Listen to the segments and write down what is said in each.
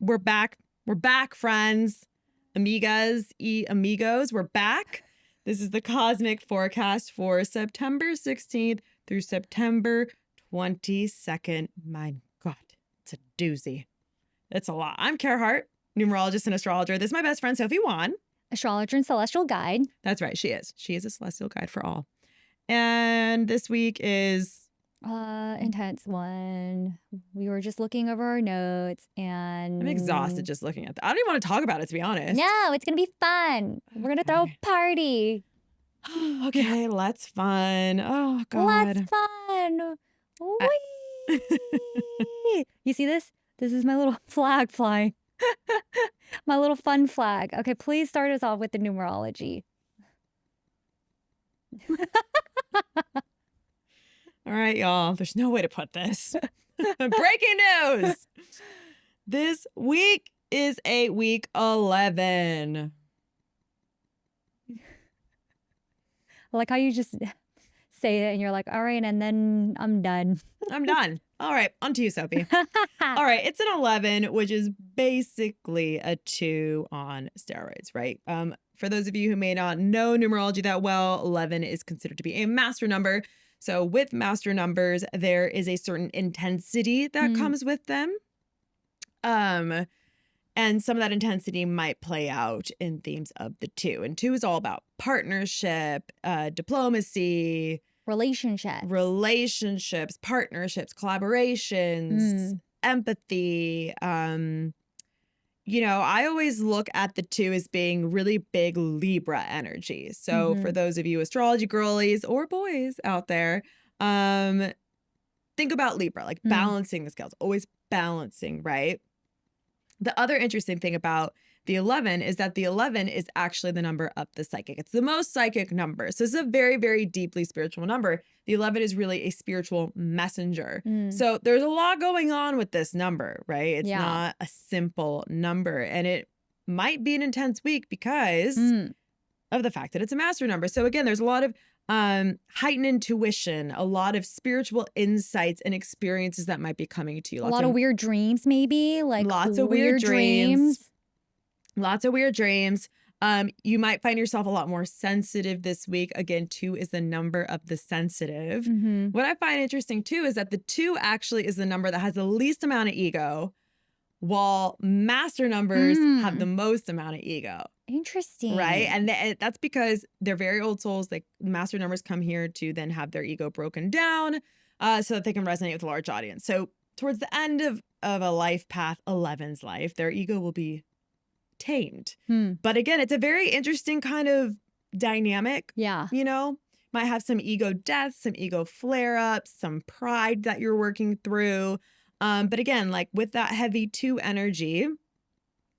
We're back. We're back, friends. Amigas y amigos. We're back. This is the cosmic forecast for September 16th through September 22nd. My God, it's a doozy. It's a lot. I'm Cara Hart, numerologist and astrologer. This is my best friend, Sophie Wan. Astrologer and celestial guide. That's right. She is. She is a celestial guide for all. And this week is... intense one. We were just looking over our notes and... I'm exhausted just looking at that. I don't even want to talk about it, to be honest. No, it's going to be fun. We're going to throw a party. Okay, let's fun. Oh, God. Let's fun. Whee! You see this? This is my little flag flying. My little fun flag. Okay, please start us off with the numerology. All right, y'all. There's no way to put this. Breaking news. This week is a week 11. I like how you just say it and you're like, all right, and then I'm done. I'm done. All right, on to you, Sophie. All right, it's an 11, which is basically a 2 on steroids, right? For those of you who may not know numerology that well, 11 is considered to be a master number. So with master numbers, there is a certain intensity that comes with them. And some of that intensity might play out in themes of the 2. And 2 is all about partnership, diplomacy, relationships, partnerships, collaborations, empathy. You know, I always look at the 2 as being really big Libra energy. So for those of you astrology girlies or boys out there, think about Libra, like balancing the scales, always balancing, right? The other interesting thing about the 11 is that the 11 is actually the number of the psychic. It's the most psychic number. So it's a very, very deeply spiritual number. The 11 is really a spiritual messenger. So there's a lot going on with this number, right? It's not a simple number. And it might be an intense week because of the fact that it's a master number. So again, there's a lot of heightened intuition, a lot of spiritual insights and experiences that might be coming to you. A lot of weird dreams, maybe, like lots of weird dreams. Lots of weird dreams. You might find yourself a lot more sensitive this week. Again, 2 is the number of the sensitive. What I find interesting too is that the 2 actually is the number that has the least amount of ego, while master numbers have the most amount of ego. Interesting. Right? And that's because they're very old souls. Like master numbers come here to then have their ego broken down so that they can resonate with a large audience. So towards the end of a life path, 11's life, their ego will be tamed. But again, it's a very interesting kind of dynamic. Yeah. You know, might have some ego deaths, some ego flare-ups, some pride that you're working through. But again, like with that heavy 2 energy,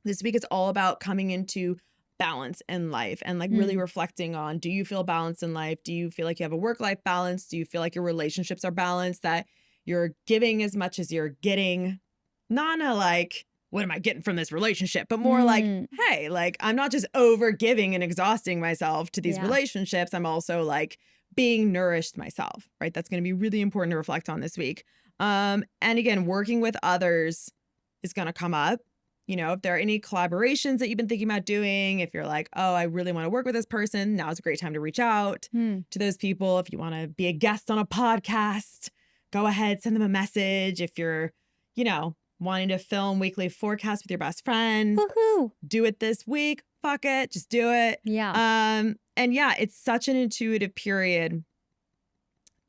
this week it's all about coming into balance in life and like really reflecting on, do you feel balanced in life? Do you feel like you have a work-life balance? Do you feel like your relationships are balanced, that you're giving as much as you're getting? Not a like, what am I getting from this relationship? But more like, hey, like I'm not just over giving and exhausting myself to these relationships. I'm also like being nourished myself, right? That's going to be really important to reflect on this week. And again, working with others is going to come up. You know, if there are any collaborations that you've been thinking about doing, if you're like, oh, I really want to work with this person, now's a great time to reach out to those people. If you want to be a guest on a podcast, go ahead, send them a message. If you're, you know, wanting to film weekly forecast with your best friend, do it this week. Fuck it. Just do it. Yeah. And yeah, it's such an intuitive period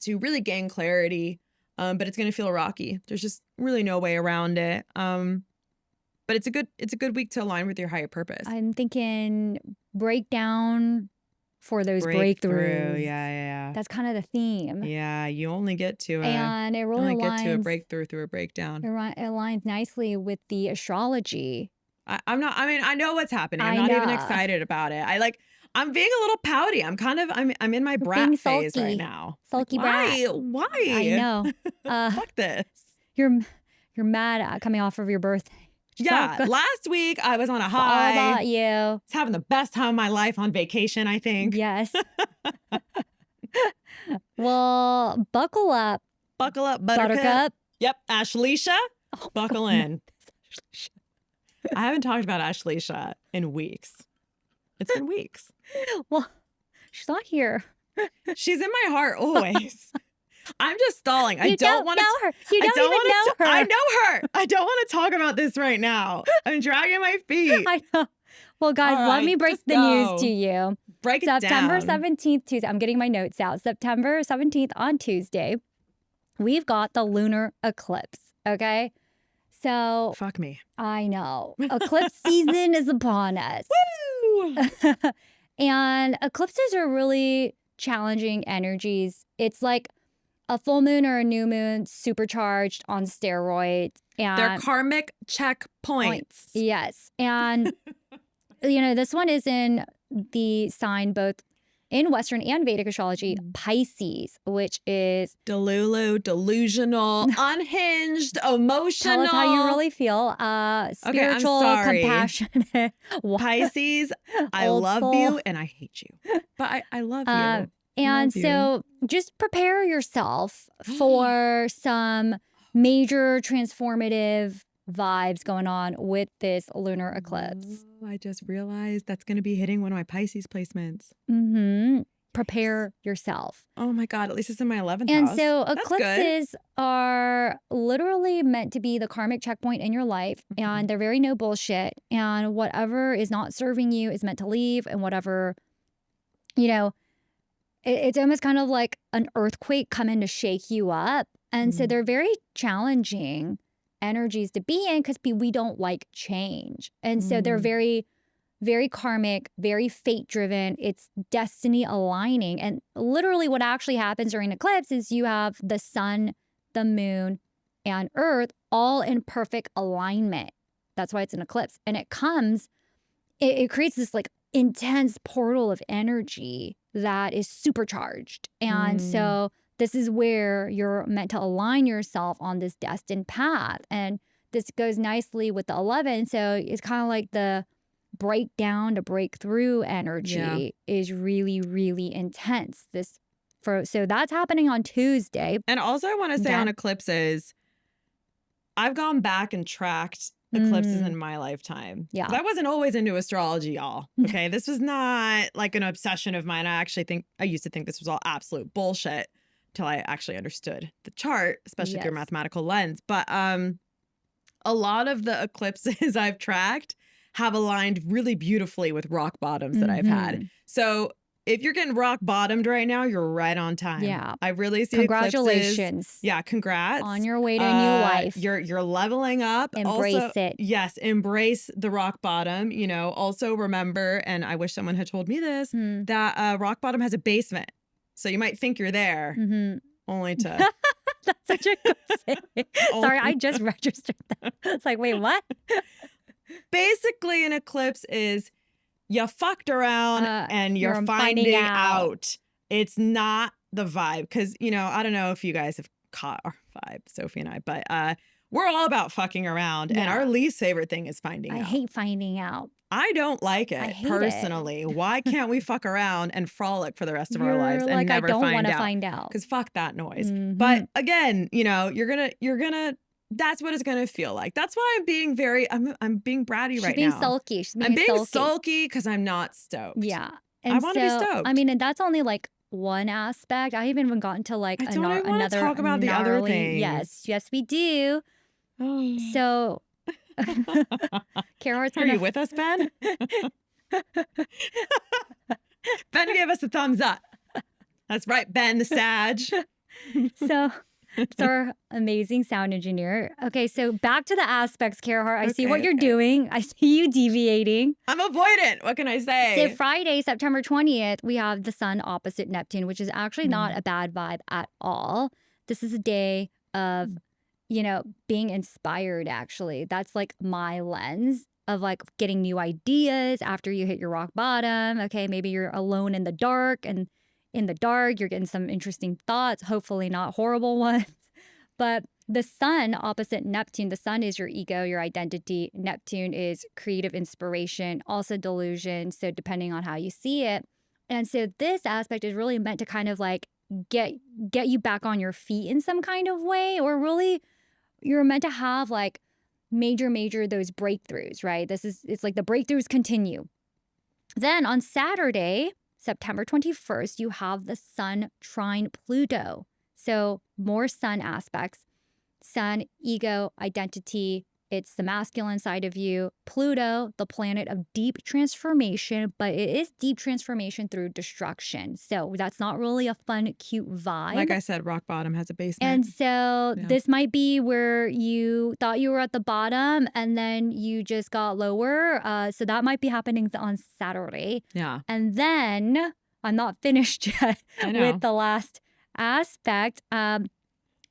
to really gain clarity. But it's going to feel rocky. There's just really no way around it. But it's a good week to align with your higher purpose. I'm thinking breakdown for those breakthroughs. Yeah. That's kind of the theme. Yeah, you only get to and it really get to a breakthrough through a breakdown. It aligns nicely with the astrology. I know what's happening. I'm not even excited about it. I'm being a little pouty. I'm in my brat phase right now. Sulky brat. Why? I know. Fuck this. You're mad coming off of your birthday. Yeah, last week I was on a high. All about you. I was having the best time of my life on vacation, I think. Yes. Well, buckle up. Buckle up, Buttercup. Yep, Ashleisha, buckle in. I haven't talked about Ashleisha in weeks. It's been weeks. Well, she's not here. She's in my heart always. I'm just stalling. I You don't want to know her. You I don't don't even know want to her. I know her. I don't want to talk about this right now. I'm dragging my feet. I know. Well, guys, All let me right, break just the news go. to you. Break it September down. 17th, Tuesday. I'm getting my notes out. September 17th on Tuesday, we've got the lunar eclipse. Okay. So Fuck me. I know. Eclipse season is upon us. Woo! And eclipses are really challenging energies. It's like a full moon or a new moon supercharged on steroids. And They're karmic checkpoints. Yes. And, this one is in the sign both in Western and Vedic astrology, Pisces, which is Delulu, delusional, unhinged, emotional. tell us how you really feel. Spiritual, sorry. compassionate. Pisces, I Old love soul. you and I hate you. But I love you. And Love you. so just prepare yourself for some major transformative vibes going on with this lunar eclipse. Oh, I just realized that's going to be hitting one of my Pisces placements. Prepare yourself. Oh my God, at least it's in my 11th And house. so That's good. eclipses are literally meant to be the karmic checkpoint in your life, and they're very no bullshit. And whatever is not serving you is meant to leave, and whatever, it's almost kind of like an earthquake coming to shake you up. And so they're very challenging energies to be in because we don't like change. And so they're very, very karmic, very fate driven. It's destiny aligning. And literally what actually happens during eclipse is you have the sun, the moon, and earth all in perfect alignment. That's why it's an eclipse. And it creates this like intense portal of energy that is supercharged. And so this is where you're meant to align yourself on this destined path. And this goes nicely with the 11. So it's kind of like the breakdown to breakthrough energy is really, really intense. So that's happening on Tuesday. And also I want to say on eclipses, I've gone back and tracked eclipses in my lifetime. Yeah. 'Cause I wasn't always into astrology, y'all. Okay. This was not like an obsession of mine. I used to think this was all absolute bullshit till I actually understood the chart, especially through a mathematical lens. But a lot of the eclipses I've tracked have aligned really beautifully with rock bottoms that I've had. So if you're getting rock bottomed right now, you're right on time. Yeah. I really see Congratulations. eclipses. Yeah, congrats. On your way to a new life. You're leveling up. Embrace it. Yes, embrace the rock bottom. Also remember, and I wish someone had told me this, that rock bottom has a basement. So you might think you're there, only to... That's such a good saying. Sorry, I just registered that. It's like, wait, what? Basically, an eclipse is you fucked around and you're finding out. It's not the vibe. Because, I don't know if you guys have caught our vibe, Sophie and I, but we're all about fucking around. And our least favorite thing is finding out. I hate finding out. I don't like it I hate personally. Why can't we fuck around and frolic for the rest of our lives and like, never I don't find want to out? find out. Because fuck that noise. But again, you're gonna. That's what it's gonna feel like. That's why I'm being I'm being bratty right now. She's being sulky. I'm being sulky because I'm not stoked. Yeah. I want to be stoked. I mean, and that's only like one aspect. I haven't even gotten to like I don't even want to talk about the other things. Yes, we do. So, Kara, are you with us, Ben? Ben gave us a thumbs up. That's right, Ben the Sag. So it's our amazing sound engineer. Okay, so back to the aspects, Kara Hart. I see what you're doing. I see you deviating. I'm avoidant. What can I say? So Friday, September 20th, we have the sun opposite Neptune, which is actually not a bad vibe at all. This is a day of, being inspired, actually. That's like my lens of like getting new ideas after you hit your rock bottom. Okay, maybe you're alone in the dark, and in the dark, you're getting some interesting thoughts, hopefully not horrible ones. But the sun opposite Neptune, the sun is your ego, your identity. Neptune is creative inspiration, also delusion. So depending on how you see it. And so this aspect is really meant to kind of like get you back on your feet in some kind of way, or really you're meant to have like major those breakthroughs, right? It's like the breakthroughs continue. Then on Saturday, September 21st, you have the Sun trine Pluto. So more Sun aspects. Sun, ego, identity. It's the masculine side of you. Pluto, the planet of deep transformation, but it is deep transformation through destruction. So that's not really a fun, cute vibe. Like I said, rock bottom has a basement. And so this might be where you thought you were at the bottom and then you just got lower. So that might be happening on Saturday. Yeah. And then I'm not finished yet with the last aspect.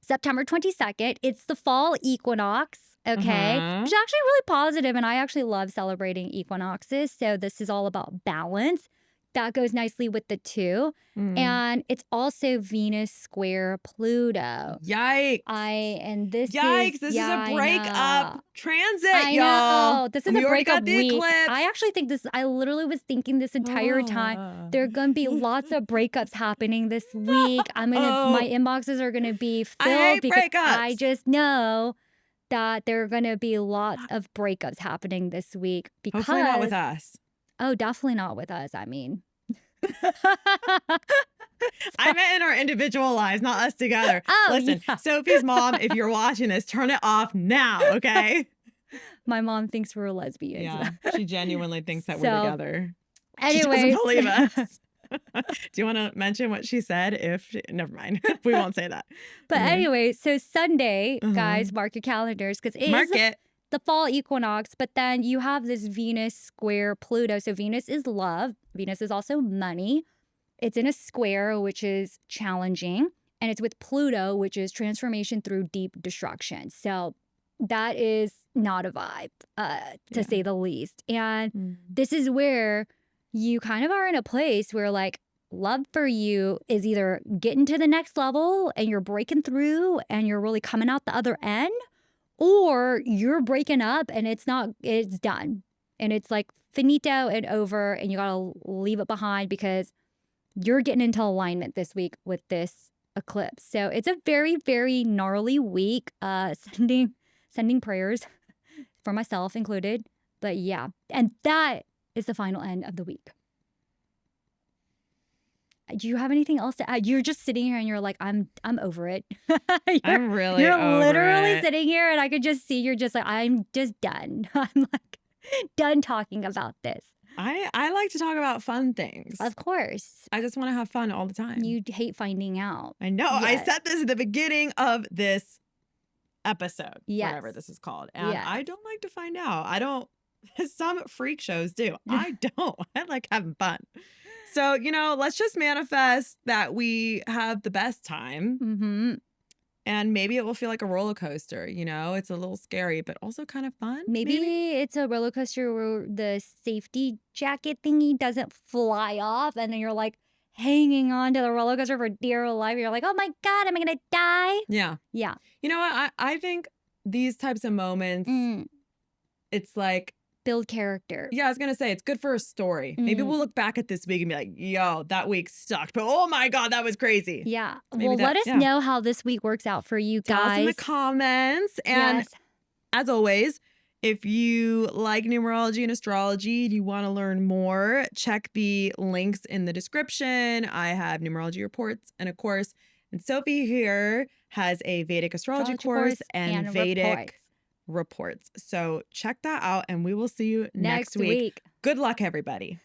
September 22nd, it's the fall equinox. Okay, which is actually really positive, and I actually love celebrating equinoxes. So this is all about balance. That goes nicely with the 2. And it's also Venus square Pluto. Yikes. This is a breakup transit, I know. This is a breakup week. Eclipse. I actually think I literally was thinking this entire time, there are gonna be lots of breakups happening this week. My inboxes are gonna be filled because breakups. I just know that there are going to be lots of breakups happening this week. Because, hopefully not with us. Oh, definitely not with us. I mean. I meant in our individual lives, not us together. Oh, listen, yeah. Sophie's mom, if you're watching this, turn it off now, okay? My mom thinks we're lesbians. Yeah, she genuinely thinks that we're together. Anyways. She doesn't believe us. Do you want to mention what she said? Never mind. We won't say that. But anyway, so Sunday, guys, mark your calendars because it the fall equinox. But then you have this Venus square Pluto. So Venus is love. Venus is also money. It's in a square, which is challenging. And it's with Pluto, which is transformation through deep destruction. So that is not a vibe, to say the least. And this is where you kind of are in a place where like love for you is either getting to the next level and you're breaking through and you're really coming out the other end, or you're breaking up and it's done. And it's like finito and over and you got to leave it behind because you're getting into alignment this week with this eclipse. So it's a very, very gnarly week, sending prayers for myself included. But yeah, and that is the final end of the week. Do you have anything else to add? You're just sitting here and you're like, I'm over it. I'm really You're over literally it. sitting here and I could just see you're just like, I'm just done. I'm like done talking about this. I like to talk about fun things. Of course. I just want to have fun all the time. You hate finding out. I know. Yes. I said this at the beginning of this episode, whatever this is called. And I don't like to find out. Some freak shows do. I don't. I like having fun. So, let's just manifest that we have the best time. And maybe it will feel like a roller coaster. It's a little scary, but also kind of fun. Maybe it's a roller coaster where the safety jacket thingy doesn't fly off. And then you're like hanging on to the roller coaster for dear life. You're like, oh my God, am I going to die? Yeah. Yeah. You know what? I think these types of moments, it's like, build character. Yeah, I was going to say, it's good for a story. Maybe we'll look back at this week and be like, yo, that week sucked. But oh my God, that was crazy. Yeah. Let us know how this week works out for you guys. Tell us in the comments. And as always, if you like numerology and astrology, and you want to learn more, check the links in the description. I have numerology reports and a course. And Sophie here has a Vedic astrology course and Vedic reports. So check that out and we will see you next week. Good luck, everybody.